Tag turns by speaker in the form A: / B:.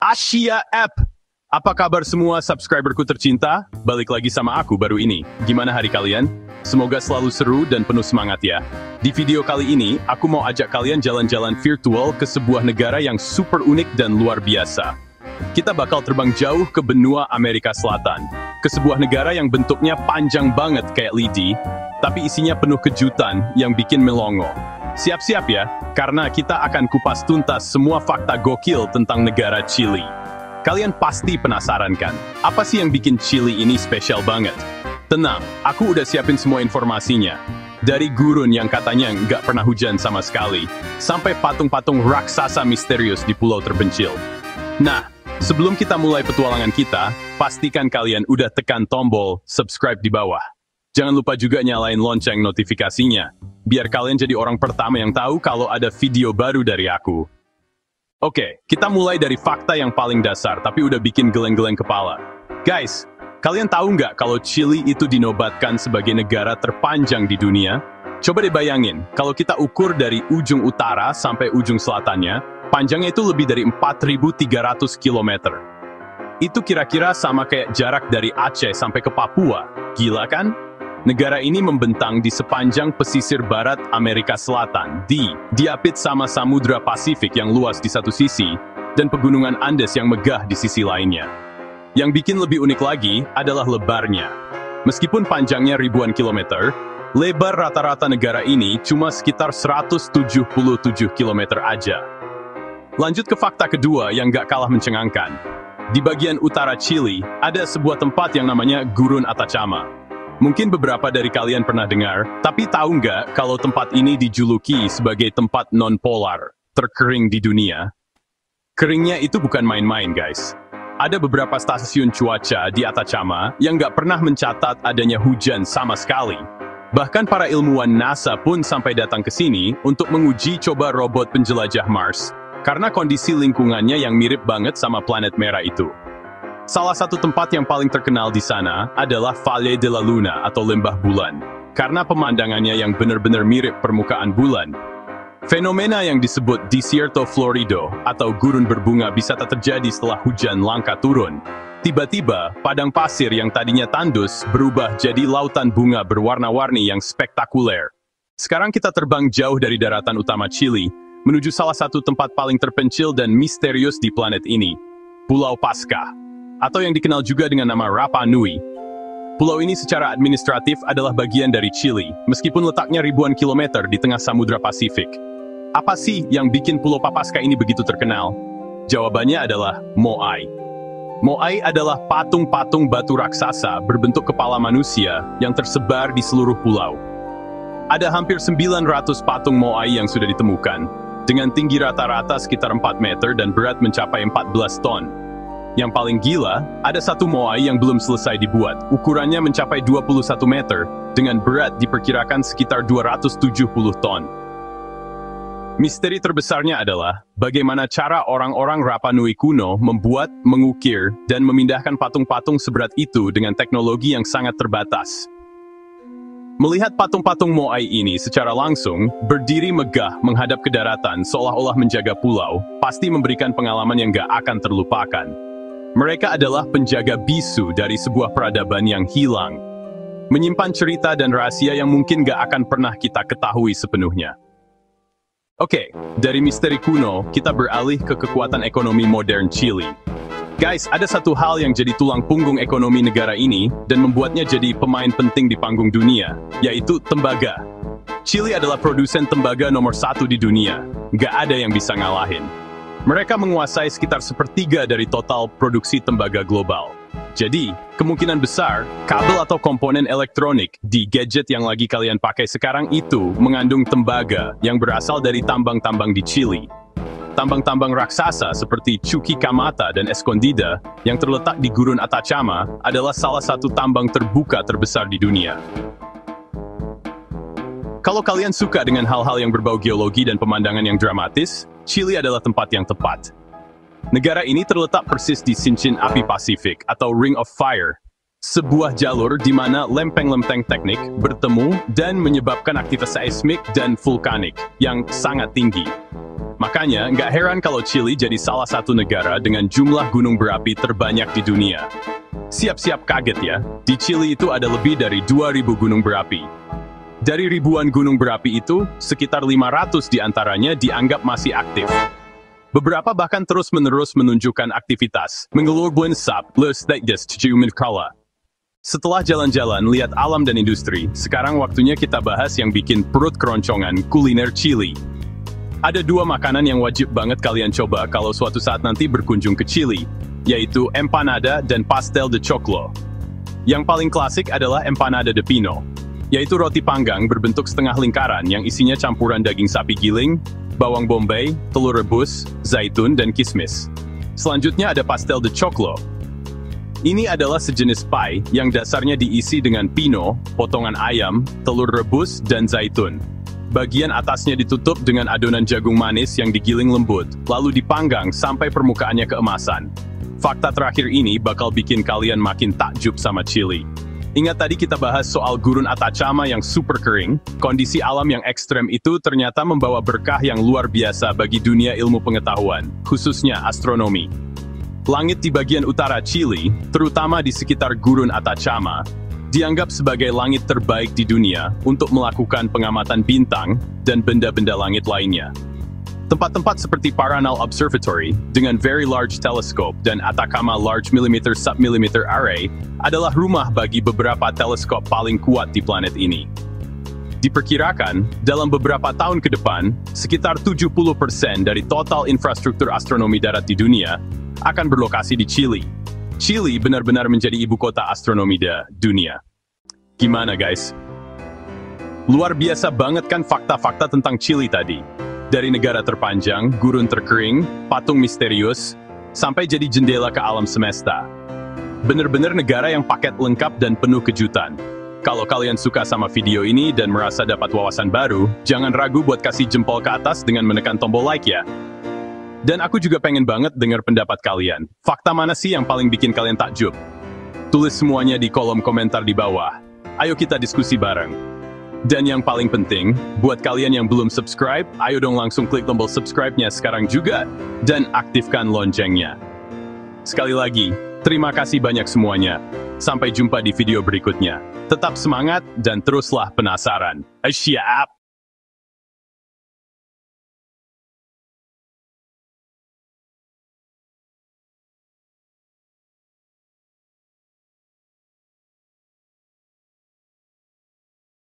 A: Asia App. Apa kabar semua subscriberku tercinta? Balik lagi sama aku baru ini. Gimana hari kalian? Semoga selalu seru dan penuh semangat ya. Di video kali ini, aku mau ajak kalian jalan-jalan virtual ke sebuah negara yang super unik dan luar biasa. Kita bakal terbang jauh ke benua Amerika Selatan. Ke sebuah negara yang bentuknya panjang banget kayak lidi, tapi isinya penuh kejutan yang bikin melongo. Siap-siap ya, karena kita akan kupas tuntas semua fakta gokil tentang negara Chili. Kalian pasti penasaran kan, apa sih yang bikin Chili ini spesial banget? Tenang, aku udah siapin semua informasinya. Dari gurun yang katanya nggak pernah hujan sama sekali, sampai patung-patung raksasa misterius di pulau terpencil. Nah, sebelum kita mulai petualangan kita, pastikan kalian udah tekan tombol subscribe di bawah. Jangan lupa juga nyalain lonceng notifikasinya, biar kalian jadi orang pertama yang tahu kalau ada video baru dari aku. Oke, kita mulai dari fakta yang paling dasar, tapi udah bikin geleng-geleng kepala. Guys, kalian tahu nggak kalau Chili itu dinobatkan sebagai negara terpanjang di dunia? Coba deh bayangin, kalau kita ukur dari ujung utara sampai ujung selatannya, panjangnya itu lebih dari 4.300 km. Itu kira-kira sama kayak jarak dari Aceh sampai ke Papua. Gila kan? Negara ini membentang di sepanjang pesisir barat Amerika Selatan, diapit sama Samudra Pasifik yang luas di satu sisi, dan pegunungan Andes yang megah di sisi lainnya. Yang bikin lebih unik lagi adalah lebarnya. Meskipun panjangnya ribuan kilometer, lebar rata-rata negara ini cuma sekitar 177 km aja. Lanjut ke fakta kedua yang gak kalah mencengangkan. Di bagian utara Chili, ada sebuah tempat yang namanya Gurun Atacama. Mungkin beberapa dari kalian pernah dengar, tapi tahu nggak kalau tempat ini dijuluki sebagai tempat non-polar, terkering di dunia? Keringnya itu bukan main-main, guys. Ada beberapa stasiun cuaca di Atacama yang nggak pernah mencatat adanya hujan sama sekali. Bahkan para ilmuwan NASA pun sampai datang ke sini untuk menguji coba robot penjelajah Mars, karena kondisi lingkungannya yang mirip banget sama planet merah itu. Salah satu tempat yang paling terkenal di sana adalah Valle de la Luna atau Lembah Bulan, karena pemandangannya yang benar-benar mirip permukaan bulan. Fenomena yang disebut Desierto Florido atau gurun berbunga bisa terjadi setelah hujan langka turun. Tiba-tiba, padang pasir yang tadinya tandus berubah jadi lautan bunga berwarna-warni yang spektakuler. Sekarang kita terbang jauh dari daratan utama Chili, menuju salah satu tempat paling terpencil dan misterius di planet ini, Pulau Pascha, atau yang dikenal juga dengan nama Rapa Nui. Pulau ini secara administratif adalah bagian dari Chili, meskipun letaknya ribuan kilometer di tengah Samudra Pasifik. Apa sih yang bikin Pulau Pascha ini begitu terkenal? Jawabannya adalah Moai. Moai adalah patung-patung batu raksasa berbentuk kepala manusia yang tersebar di seluruh pulau. Ada hampir 900 patung Moai yang sudah ditemukan, dengan tinggi rata-rata sekitar 4 meter dan berat mencapai 14 ton. Yang paling gila, ada satu Moai yang belum selesai dibuat. Ukurannya mencapai 21 meter, dengan berat diperkirakan sekitar 270 ton. Misteri terbesarnya adalah, bagaimana cara orang-orang Rapa Nui kuno membuat, mengukir, dan memindahkan patung-patung seberat itu dengan teknologi yang sangat terbatas. Melihat patung-patung Moai ini secara langsung, berdiri megah menghadap ke daratan seolah-olah menjaga pulau, pasti memberikan pengalaman yang gak akan terlupakan. Mereka adalah penjaga bisu dari sebuah peradaban yang hilang, menyimpan cerita dan rahasia yang mungkin gak akan pernah kita ketahui sepenuhnya. Oke, dari misteri kuno, kita beralih ke kekuatan ekonomi modern Chili. Guys, ada satu hal yang jadi tulang punggung ekonomi negara ini, dan membuatnya jadi pemain penting di panggung dunia, yaitu tembaga. Chili adalah produsen tembaga nomor 1 di dunia, gak ada yang bisa ngalahin. Mereka menguasai sekitar sepertiga dari total produksi tembaga global. Jadi, kemungkinan besar, kabel atau komponen elektronik di gadget yang lagi kalian pakai sekarang itu mengandung tembaga yang berasal dari tambang-tambang di Chili. Tambang-tambang raksasa seperti Chuquicamata dan Escondida yang terletak di Gurun Atacama adalah salah satu tambang terbuka terbesar di dunia. Kalau kalian suka dengan hal-hal yang berbau geologi dan pemandangan yang dramatis, Chili adalah tempat yang tepat. Negara ini terletak persis di cincin api Pasifik atau Ring of Fire, sebuah jalur di mana lempeng-lempeng teknik bertemu dan menyebabkan aktivitas seismik dan vulkanik yang sangat tinggi. Makanya, nggak heran kalau Chili jadi salah satu negara dengan jumlah gunung berapi terbanyak di dunia. Siap-siap kaget ya, di Chili itu ada lebih dari 2.000 gunung berapi. Dari ribuan gunung berapi itu, sekitar 500 diantaranya dianggap masih aktif. Beberapa bahkan terus-menerus menunjukkan aktivitas, mengeluarkan asap, kala. Setelah jalan-jalan lihat alam dan industri, sekarang waktunya kita bahas yang bikin perut keroncongan, kuliner Chili. Ada dua makanan yang wajib banget kalian coba kalau suatu saat nanti berkunjung ke Chili, yaitu empanada dan pastel de choclo. Yang paling klasik adalah empanada de pino, yaitu roti panggang berbentuk setengah lingkaran yang isinya campuran daging sapi giling, bawang bombay, telur rebus, zaitun, dan kismis. Selanjutnya ada pastel de choclo. Ini adalah sejenis pie yang dasarnya diisi dengan pino, potongan ayam, telur rebus, dan zaitun. Bagian atasnya ditutup dengan adonan jagung manis yang digiling lembut, lalu dipanggang sampai permukaannya keemasan. Fakta terakhir ini bakal bikin kalian makin takjub sama Chili. Ingat tadi kita bahas soal gurun Atacama yang super kering, kondisi alam yang ekstrem itu ternyata membawa berkah yang luar biasa bagi dunia ilmu pengetahuan, khususnya astronomi. Langit di bagian utara Chili, terutama di sekitar gurun Atacama, dianggap sebagai langit terbaik di dunia untuk melakukan pengamatan bintang dan benda-benda langit lainnya. Tempat-tempat seperti Paranal Observatory dengan Very Large Telescope dan Atacama Large Millimeter Submillimeter Array adalah rumah bagi beberapa teleskop paling kuat di planet ini. Diperkirakan, dalam beberapa tahun ke depan, sekitar 70% dari total infrastruktur astronomi darat di dunia akan berlokasi di Chili. Chili benar-benar menjadi ibu kota astronomi dunia. Gimana guys? Luar biasa banget kan fakta-fakta tentang Chili tadi. Dari negara terpanjang, gurun terkering, patung misterius, sampai jadi jendela ke alam semesta. Bener-bener negara yang paket lengkap dan penuh kejutan. Kalau kalian suka sama video ini dan merasa dapat wawasan baru, jangan ragu buat kasih jempol ke atas dengan menekan tombol like ya. Dan aku juga pengen banget dengar pendapat kalian. Fakta mana sih yang paling bikin kalian takjub? Tulis semuanya di kolom komentar di bawah. Ayo kita diskusi bareng. Dan yang paling penting, buat kalian yang belum subscribe, ayo dong langsung klik tombol subscribe-nya sekarang juga. Dan aktifkan loncengnya. Sekali lagi, terima kasih banyak semuanya. Sampai jumpa di video berikutnya. Tetap semangat dan teruslah penasaran. Siap!